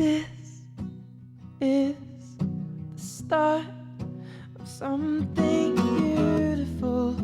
This is the start of something beautiful.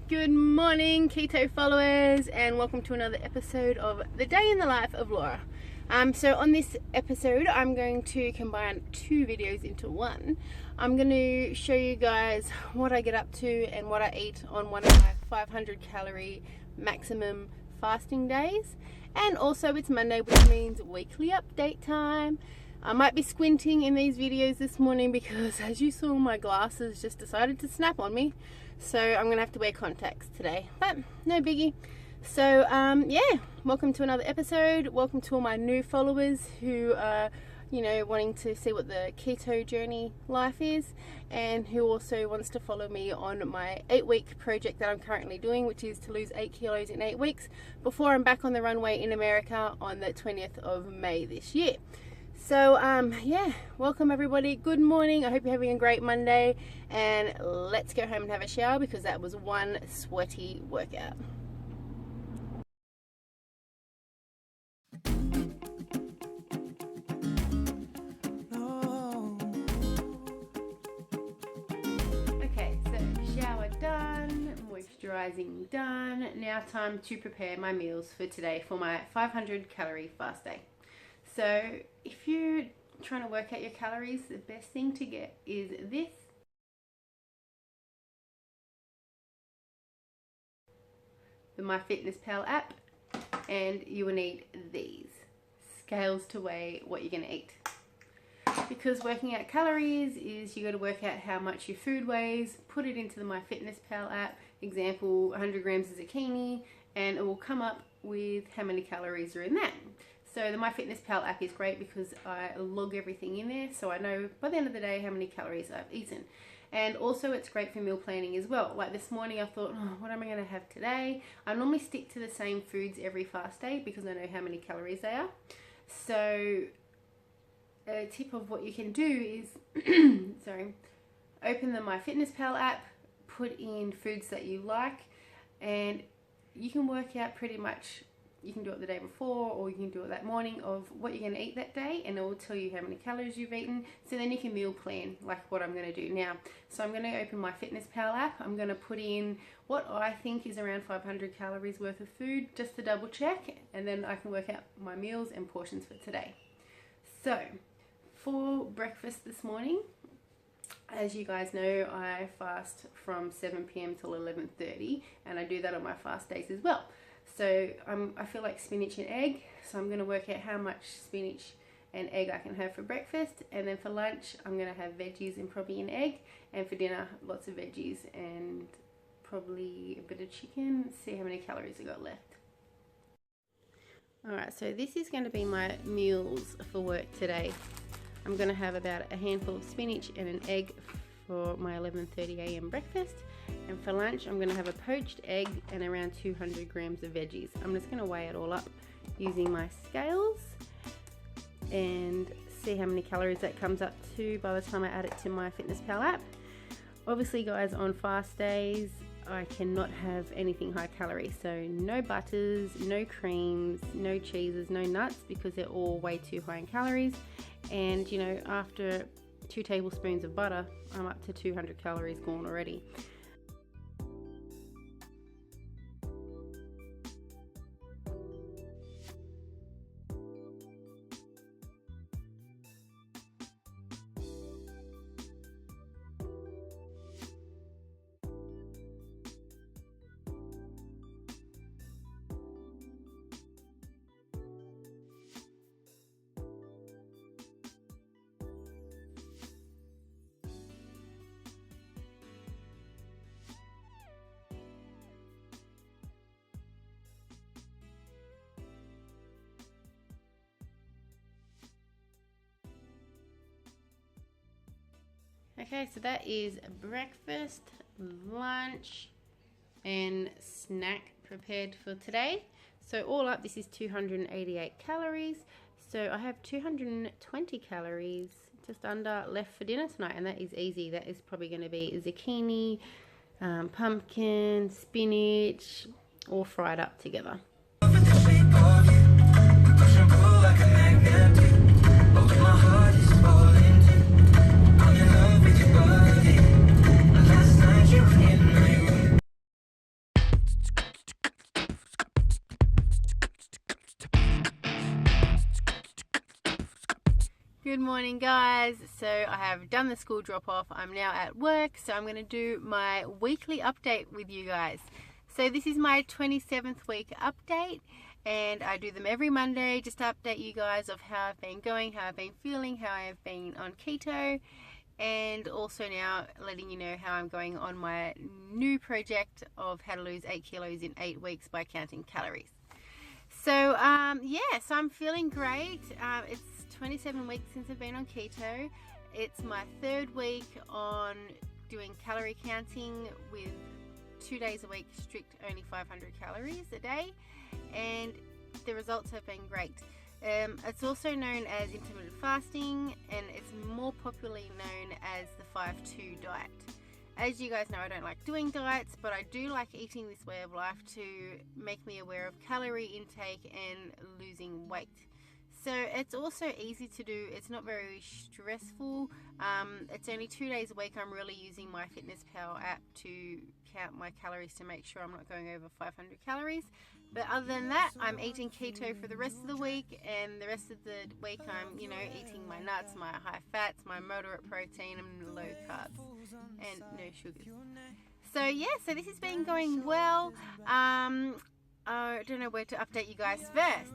Good morning, Keto followers, and welcome to another episode of The Day in the Life of Laura. So on this episode, I'm going to combine two videos into one. I'm going to show you guys what I get up to and what I eat on one of my 500 calorie maximum fasting days. And also it's Monday, which means weekly update time. I might be squinting in these videos this morning because, as you saw, my glasses just decided to snap on me. So I'm going to have to wear contacts today, but no biggie. So yeah, welcome to another episode. Welcome to all my new followers who are, wanting to see what the keto journey life is, and who also wants to follow me on my 8-week project that I'm currently doing, which is to lose 8 kilos in 8 weeks before I'm back on the runway in America on the 20th of May this year. So yeah, welcome everybody. Good morning. I hope you're having a great Monday, and let's go home and have a shower because that was one sweaty workout. Okay, so shower done, moisturizing done. Now time to prepare my meals for today for my 500 calorie fast day. So if you're trying to work out your calories, the best thing to get is this. The MyFitnessPal app, and you will need these scales to weigh what you're going to eat. Because working out calories is you got to work out how much your food weighs, put it into the MyFitnessPal app, example 100 grams of zucchini, and it will come up with how many calories are in that. So the MyFitnessPal app is great because I log everything in there, so I know by the end of the day how many calories I've eaten. And also it's great for meal planning as well. Like this morning I thought, what am I going to have today? I normally stick to the same foods every fast day because I know how many calories they are. So a tip of what you can do is, open the MyFitnessPal app, put in foods that you like, and you can work out pretty much. You can do it the day before, or you can do it that morning of what you're going to eat that day, and it will tell you how many calories you've eaten. So then you can meal plan like what I'm going to do now. So I'm going to open my MyFitnessPal app. I'm going to put in what I think is around 500 calories worth of food just to double check, and then I can work out my meals and portions for today. So for breakfast this morning, as you guys know, I fast from 7 p.m. till 11:30, and I do that on my fast days as well. So I feel like spinach and egg, so I'm going to work out how much spinach and egg I can have for breakfast, and then for lunch I'm going to have veggies and probably an egg, and for dinner lots of veggies and probably a bit of chicken. See how many calories I got left. Alright, so this is going to be my meals for work today. I'm going to have about a handful of spinach and an egg for my 11:30 a.m. breakfast. And for lunch, I'm going to have a poached egg and around 200 grams of veggies. I'm just going to weigh it all up using my scales and see how many calories that comes up to by the time I add it to my MyFitnessPal app. Obviously, guys, on fast days, I cannot have anything high calorie. So no butters, no creams, no cheeses, no nuts, because they're all way too high in calories. And, after 2 tablespoons of butter, I'm up to 200 calories gone already. Okay, so that is breakfast, lunch, and snack prepared for today. So all up, this is 288 calories. So I have 220 calories just under left for dinner tonight, and that is easy. That is probably going to be zucchini, pumpkin, spinach, all fried up together. Good morning, guys. So I have done the school drop off. I'm now at work, so I'm going to do my weekly update with you guys. So this is my 27th week update, and I do them every Monday just to update you guys of how I've been going, how I've been feeling, how I've been on keto, and also now letting you know how I'm going on my new project of how to lose 8 kilos in 8 weeks by counting calories. So so I'm feeling great. It's 27 weeks since I've been on keto. It's my 3rd week on doing calorie counting with 2 days a week, strict only 500 calories a day, and the results have been great. It's also known as intermittent fasting, and it's more popularly known as the 5-2 diet. As you guys know, I don't like doing diets, but I do like eating this way of life to make me aware of calorie intake and losing weight. So it's also easy to do. It's not very stressful. It's only 2 days a week. I'm really using my MyFitnessPal app to count my calories to make sure I'm not going over 500 calories. But other than that, I'm eating keto for the rest of the week, and the rest of the week I'm, eating my nuts, my high fats, my moderate protein, and low carbs, and no sugars. So so this has been going well. I don't know where to update you guys first.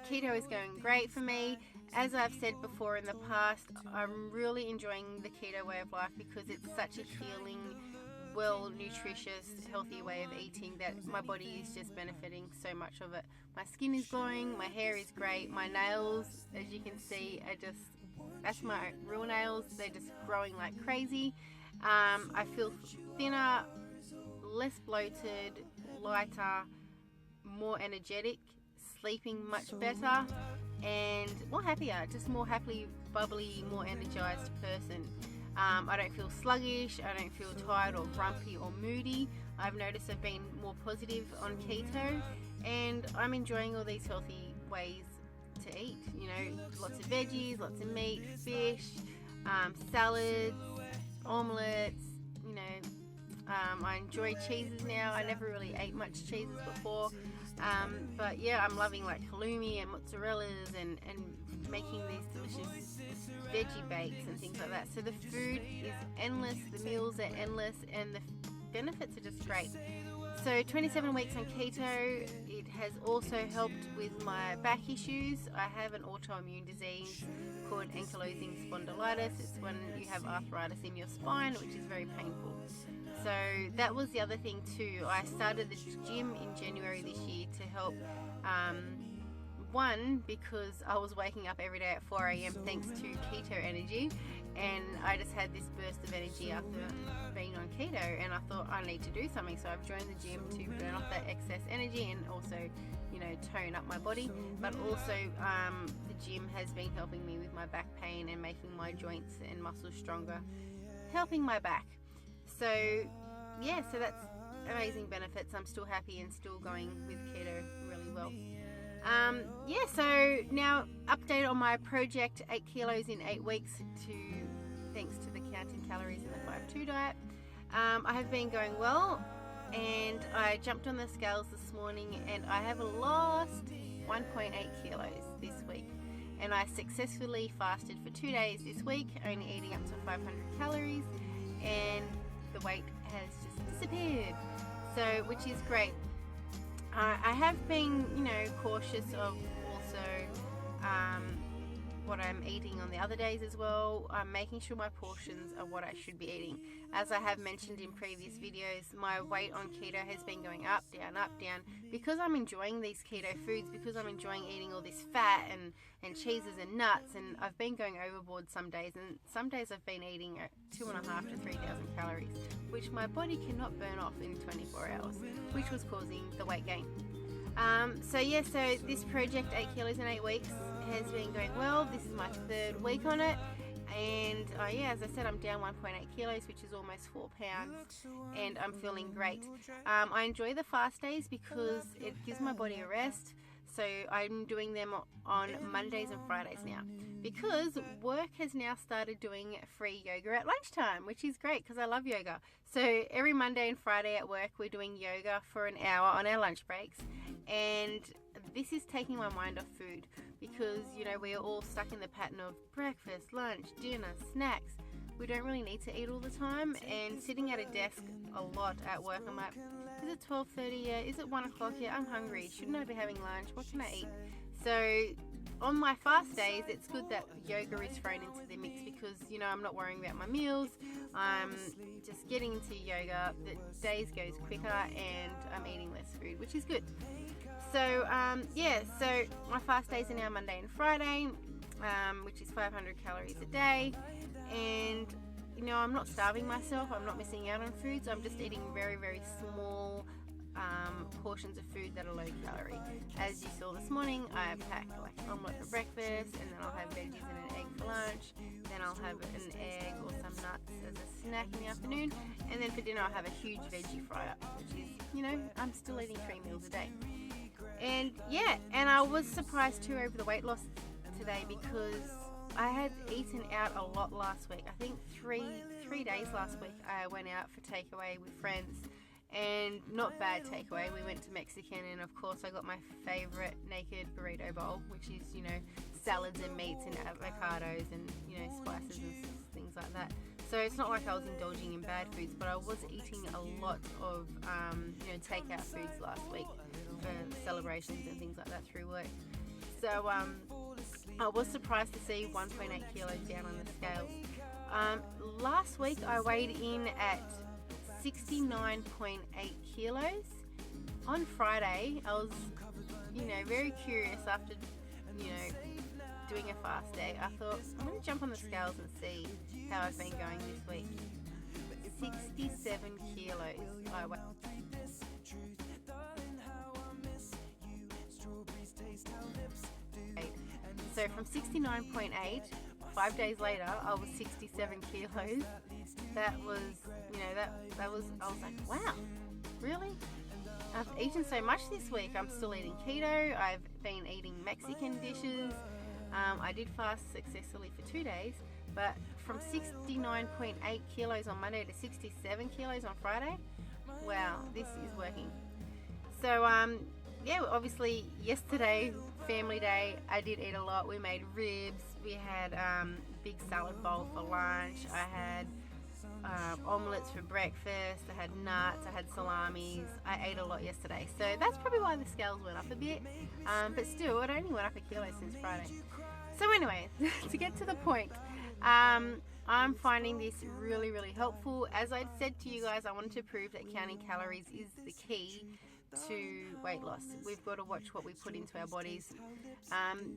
Keto is going great for me. As I've said before in the past, I'm really enjoying the keto way of life because it's such a healing, well nutritious, healthy way of eating that my body is just benefiting so much of it. My skin is glowing, my hair is great, my nails, as you can see, that's my real nails, they're just growing like crazy. I feel thinner, less bloated, lighter, more energetic, sleeping much better, and more happier, just more happily, bubbly, more energized person. I don't feel sluggish, I don't feel tired or grumpy or moody. I've noticed I've been more positive on keto, and I'm enjoying all these healthy ways to eat. Lots of veggies, lots of meat, fish, salads, omelets, I enjoy cheeses now. I never really ate much cheeses before, but yeah, I'm loving like halloumi and mozzarellas and making these delicious veggie bakes and things like that. So the food is endless, the meals are endless, and the benefits are just great. So 27 weeks on keto, it has also helped with my back issues. I have an autoimmune disease called ankylosing spondylitis. It's when you have arthritis in your spine, which is very painful. So that was the other thing too. I started the gym in January this year to help, one, because I was waking up every day at 4 a.m. thanks to keto energy, and I just had this burst of energy after being on keto, and I thought I need to do something, so I've joined the gym to burn off that excess energy and also tone up my body. But also the gym has been helping me with my back pain and making my joints and muscles stronger, helping my back. So so that's amazing benefits. I'm still happy and still going with keto really well. So now update on my project, 8 kilos in 8 weeks, thanks to the counting calories and the 5-2 diet. I have been going well, and I jumped on the scales this morning, and I have lost 1.8 kilos this week, and I successfully fasted for 2 days this week, only eating up to 500 calories, and the weight has just disappeared, so which is great. I have been cautious of also what I I'm eating on the other days as well. I'm making sure my portions are what I should be eating. As I have mentioned in previous videos, my weight on keto has been going up, down, because I'm enjoying these keto foods, because I'm enjoying eating all this fat and cheeses and nuts, and I've been going overboard some days, and some days I've been eating 2,500 to 3,000 calories, which my body cannot burn off in 24 hours, which was causing the weight gain. So this project, 8 kilos in 8 weeks, has been going well. This is my 3rd week on it, and as I said, I'm down 1.8 kilos, which is almost 4 pounds, and I'm feeling great. I enjoy the fast days because it gives my body a rest. So I'm doing them on Mondays and Fridays now, because work has now started doing free yoga at lunchtime, which is great because I love yoga. So every Monday and Friday at work, we're doing yoga for an hour on our lunch breaks, and this is taking my mind off food, because we are all stuck in the pattern of breakfast, lunch, dinner, snacks. We don't really need to eat all the time, and sitting at a desk a lot at work, I'm like, is it 12:30 yet? Is it 1 o'clock yet? I'm hungry. Shouldn't I be having lunch? What can I eat? So on my fast days, it's good that yoga is thrown into the mix, because I'm not worrying about my meals. I'm just getting into yoga. The days goes quicker, and I'm eating less food, which is good. So so my fast days are now Monday and Friday, which is 500 calories a day, and I'm not starving myself. I'm not missing out on foods. I'm just eating very, very small portions of food that are low calorie. As you saw this morning, I packed like an omelette for breakfast, and then I'll have veggies and an egg for lunch. Then I'll have an egg or some nuts as a snack in the afternoon, and then for dinner I'll have a huge veggie fry-up, which is, I'm still eating 3 meals a day. And I was surprised too over the weight loss today, because I had eaten out a lot last week. I think three days last week I went out for takeaway with friends, and not bad takeaway. We went to Mexican, and of course I got my favorite naked burrito bowl, which is salads and meats and avocados and spices and things like that. So it's not like I was indulging in bad foods, but I was eating a lot of takeout foods last week for celebrations and things like that through work. So I was surprised to see 1.8 kilos down on the scales. Last week I weighed in at 69.8 kilos. On Friday I was very curious after doing a fast day. I thought, I'm going to jump on the scales and see how I've been going this week. 67 kilos I weighed. So from 69.8, 5 days later, I was 67 kilos. That was, I was like, wow, really? I've eaten so much this week. I'm still eating keto. I've been eating Mexican dishes. I did fast successfully for 2 days, but from 69.8 kilos on Monday to 67 kilos on Friday, wow, this is working. So, obviously yesterday, family day, I did eat a lot. We made ribs. We had big salad bowl for lunch. I had omelets for breakfast. I had nuts. I had salamis. I ate a lot yesterday. So that's probably why the scales went up a bit. But still, it only went up a kilo since Friday. So anyway, to get to the point, I'm finding this really, really helpful. As I said to you guys, I wanted to prove that counting calories is the key to weight loss. We've got to watch what we put into our bodies,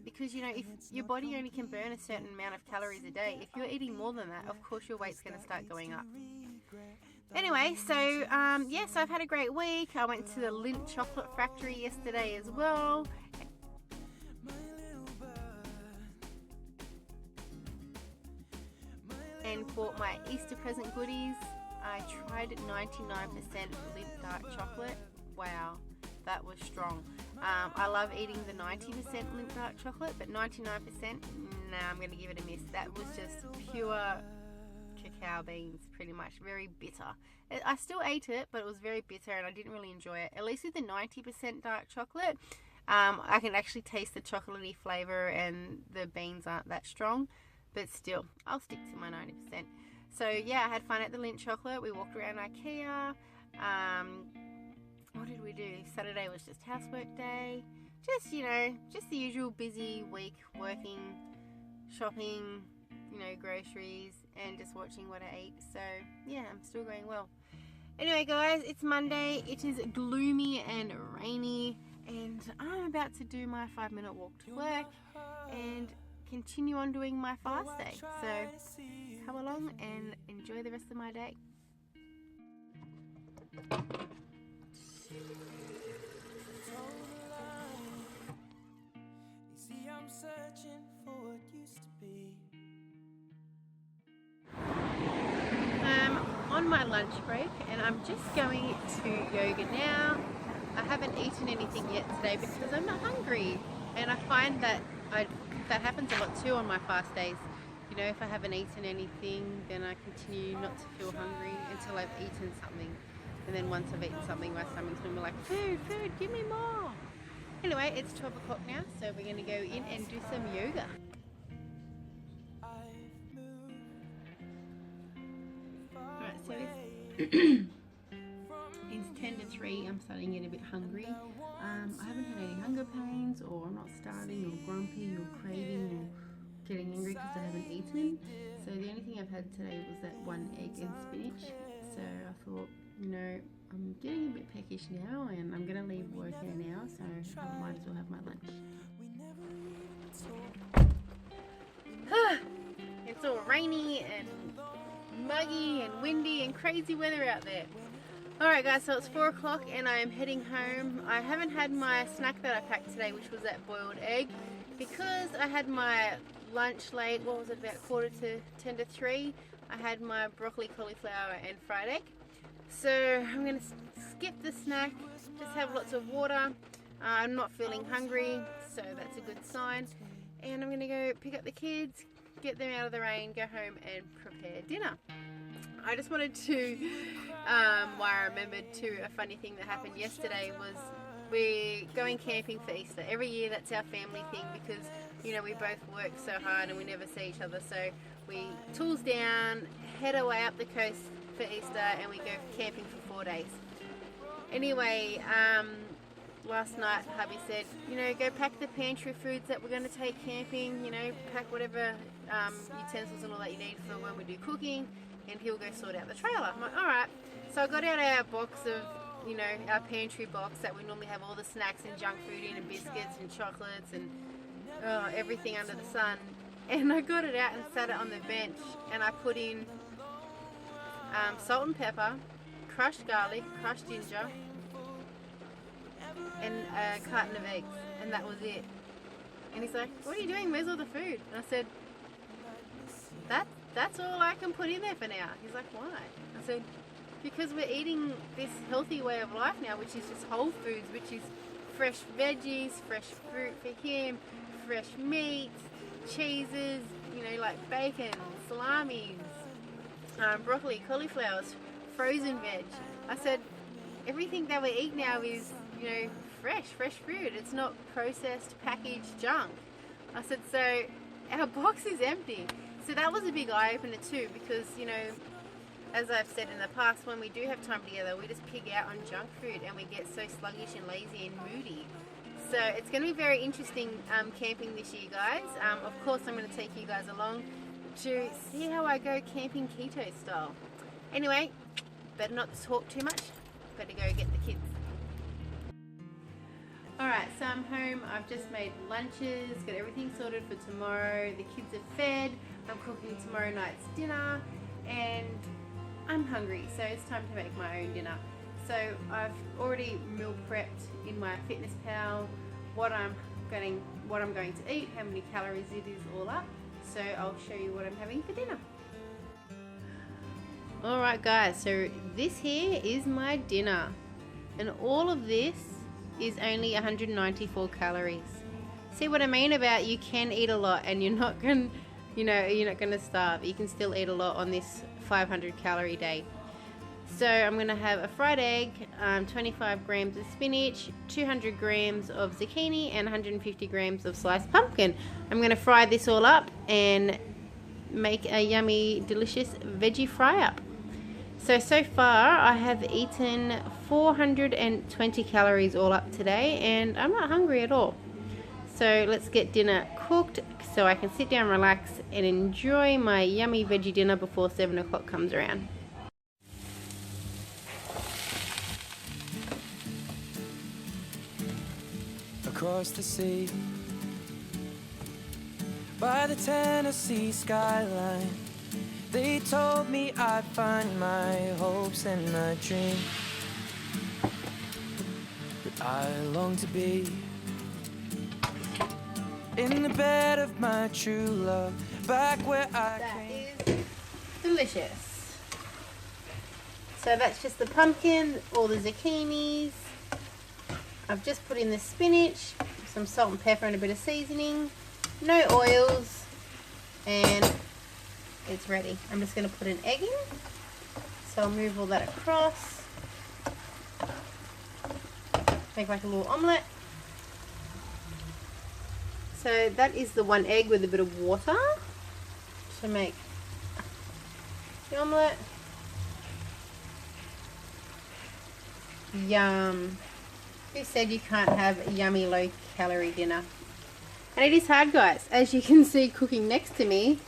because if your body only can burn a certain amount of calories a day, if you're eating more than that, of course your weight's going to start going up. Anyway, so I've had a great week. I went to the Lindt chocolate factory yesterday as well, and bought my Easter present goodies. I tried 99% Lindt dark chocolate. Wow, that was strong. I love eating the 90% Lindt dark chocolate, but 99%, nah, I'm going to give it a miss. That was just pure cacao beans, pretty much. Very bitter. I still ate it, but it was very bitter, and I didn't really enjoy it. At least with the 90% dark chocolate, I can actually taste the chocolatey flavour, and the beans aren't that strong. But still, I'll stick to my 90%. So yeah, I had fun at the Lindt chocolate. We walked around IKEA. What did we do? Saturday was just housework day. Just the usual busy week, working, shopping, you know, groceries, and just watching what I eat. So yeah, I'm still going well. Anyway guys, it's Monday, it is gloomy and rainy, and I'm about to do my 5-minute walk to work and continue on doing my fast day. So come along and enjoy the rest of my day. I'm searching for what used to be. On my lunch break, and I'm just going to yoga now. I haven't eaten anything yet today because I'm not hungry, and I find that that happens a lot too on my fast days. You know, if I haven't eaten anything, then I continue not to feel hungry until I've eaten something, and then once I've eaten something, my stomach's gonna be like, food, give me more. Anyway, it's 12 o'clock now, so we're going to go in and do some yoga. Alright, so it's 10 to 3, I'm starting to get a bit hungry. I haven't had any hunger pains, or I'm not starving, or grumpy, or craving, or getting angry because I haven't eaten. So the only thing I've had today was that one egg and spinach. So I thought, you know, I'm getting a bit peckish now, and I'm going to leave work here now, so I might as well have my lunch. It's all rainy and muggy and windy and crazy weather out there. Alright guys, so it's 4 o'clock and I am heading home. I haven't had my snack that I packed today, which was that boiled egg, because I had my lunch late. What was it, about 10 to 3? I had my broccoli, cauliflower and fried egg. So I'm going to skip the snack, just have lots of water. I'm not feeling hungry, so that's a good sign. And I'm going to go pick up the kids, get them out of the rain, go home and prepare dinner. I just wanted to, why I remembered too, a funny thing that happened yesterday was we're going camping for Easter. Every year that's our family thing because, you know, we both work so hard and we never see each other. So we tools down, head away up the coast for Easter, and we go camping for 4 days. Anyway, last night hubby said, you know, go pack the pantry foods that we're going to take camping, you know, pack whatever utensils and all that you need for when we do cooking, and he'll go sort out the trailer. I'm like, alright. So I got out our box of, you know, our pantry box that we normally have all the snacks and junk food in, and biscuits and chocolates and everything under the sun, and I got it out and sat it on the bench, and I put in salt and pepper, crushed garlic, crushed ginger, and a carton of eggs, and that was it. And he's like, what are you doing? Where's all the food? And I said, that's all I can put in there for now. He's like, why? I said, because we're eating this healthy way of life now, which is just whole foods, which is fresh veggies, fresh fruit for him, fresh meat, cheeses, you know, like bacon, salamis, broccoli, cauliflowers, frozen veg. I said, everything that we eat now is, you know, fresh food. It's not processed, packaged junk. I said, so our box is empty. So that was a big eye-opener too, because, you know, as I've said in the past, when we do have time together, we just pig out on junk food and we get so sluggish and lazy and moody. So it's going to be very interesting camping this year, guys. Of course, I'm going to take you guys along to see how I go camping keto style. Anyway, better not talk too much, better go get the kids. Alright, so I'm home. I've just made lunches, got everything sorted for tomorrow. The kids are fed. I'm cooking tomorrow night's dinner, and I'm hungry, so it's time to make my own dinner. So I've already meal prepped in my Fitness Pal what I'm going to eat, how many calories it is, all up. So I'll show you what I'm having for dinner. Alright guys, so this here is my dinner, and all of this is only 194 calories. See what I mean about you can eat a lot and you're not going to starve. You can still eat a lot on this 500 calorie day. So I'm going to have a fried egg, 25 grams of spinach, 200 grams of zucchini, and 150 grams of sliced pumpkin. I'm going to fry this all up and make a yummy, delicious veggie fry-up. So far I have eaten 420 calories all up today, and I'm not hungry at all. So let's get dinner cooked so I can sit down, relax, and enjoy my yummy veggie dinner before 7 o'clock comes around. Across the sea, by the Tennessee skyline, they told me I'd find my hopes and my dream. But I long to be in the bed of my true love, back where I came. That is delicious. So that's just the pumpkin, all the zucchinis. I've just put in the spinach, some salt and pepper and a bit of seasoning, no oils, and it's ready. I'm just going to put an egg in, so I'll move all that across, make like a little omelette. So that is the one egg with a bit of water to make the omelette. Yum. Who said you can't have a yummy low calorie dinner? And it is hard, guys. As you can see, cooking next to me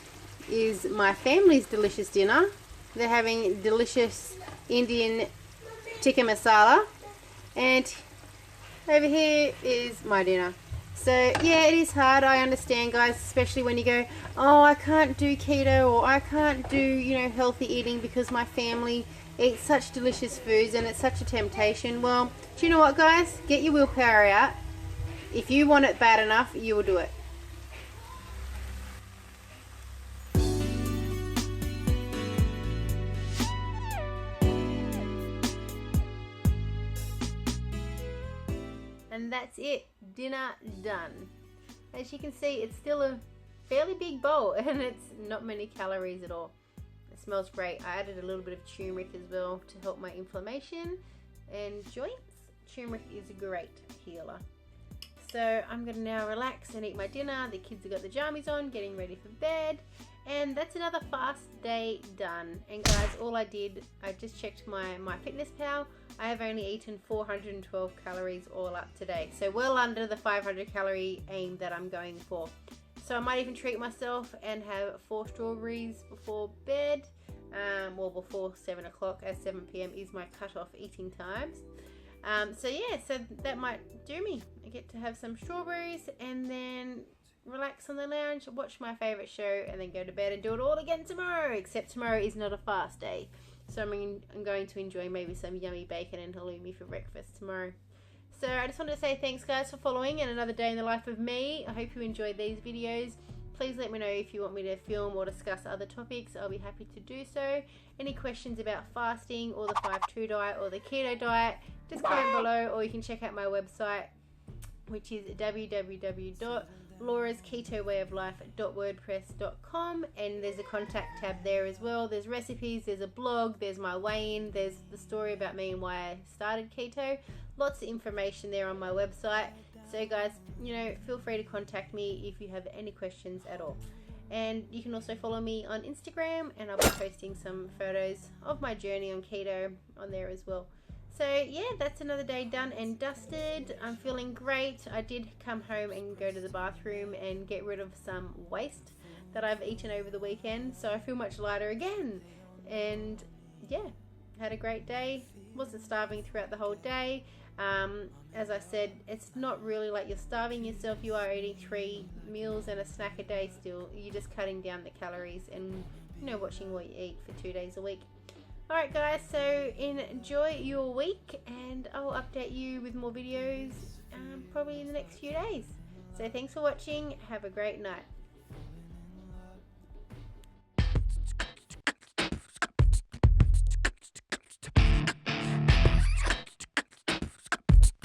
is my family's delicious dinner. They're having delicious Indian tikka masala, and over here is my dinner. So yeah, it is hard, I understand, guys, especially when you go, oh, I can't do keto, or I can't do, you know, healthy eating because my family eats such delicious foods and it's such a temptation. Well, do you know what, guys? Get your willpower out. If you want it bad enough, you will do it. And that's it. Dinner done. As you can see, it's still a fairly big bowl and it's not many calories at all. It smells great. I added a little bit of turmeric as well to help my inflammation and joints. Turmeric is a great healer. So I'm going to now relax and eat my dinner. The kids have got the jammies on, getting ready for bed. And that's another fast day done. And guys, all I did, I just checked my MyFitnessPal. I have only eaten 412 calories all up today. So well under the 500 calorie aim that I'm going for. So I might even treat myself and have 4 strawberries before bed. Well, before 7 o'clock, as 7 p.m. is my cut-off eating times. So yeah, so that might do me. I get to have some strawberries and then relax on the lounge, watch my favorite show, and then go to bed and do it all again tomorrow. Except tomorrow is not a fast day, so I'm going to enjoy maybe some yummy bacon and halloumi for breakfast tomorrow. So I just wanted to say thanks, guys, for following and another day in the life of me. I hope you enjoyed these videos. Please let me know if you want me to film or discuss other topics. I'll be happy to do so. Any questions about fasting or the 5-2 diet or the keto diet, just comment below, or you can check out my website, which is www.laurasketowayoflife.wordpress.com, and there's a contact tab there as well. There's recipes, there's a blog, there's my weigh-in, there's the story about me and why I started keto. Lots of information there on my website. So guys, you know, feel free to contact me if you have any questions at all. And you can also follow me on Instagram, and I'll be posting some photos of my journey on keto on there as well. So yeah, that's another day done and dusted. I'm feeling great. I did come home and go to the bathroom and get rid of some waste that I've eaten over the weekend. So I feel much lighter again. And yeah, had a great day. Wasn't starving throughout the whole day. As I said, it's not really like you're starving yourself. You are eating 3 meals and a snack a day still. You're just cutting down the calories and, you know, watching what you eat for 2 days a week. Alright guys, so enjoy your week, and I'll update you with more videos probably in the next few days. So thanks for watching. Have a great night.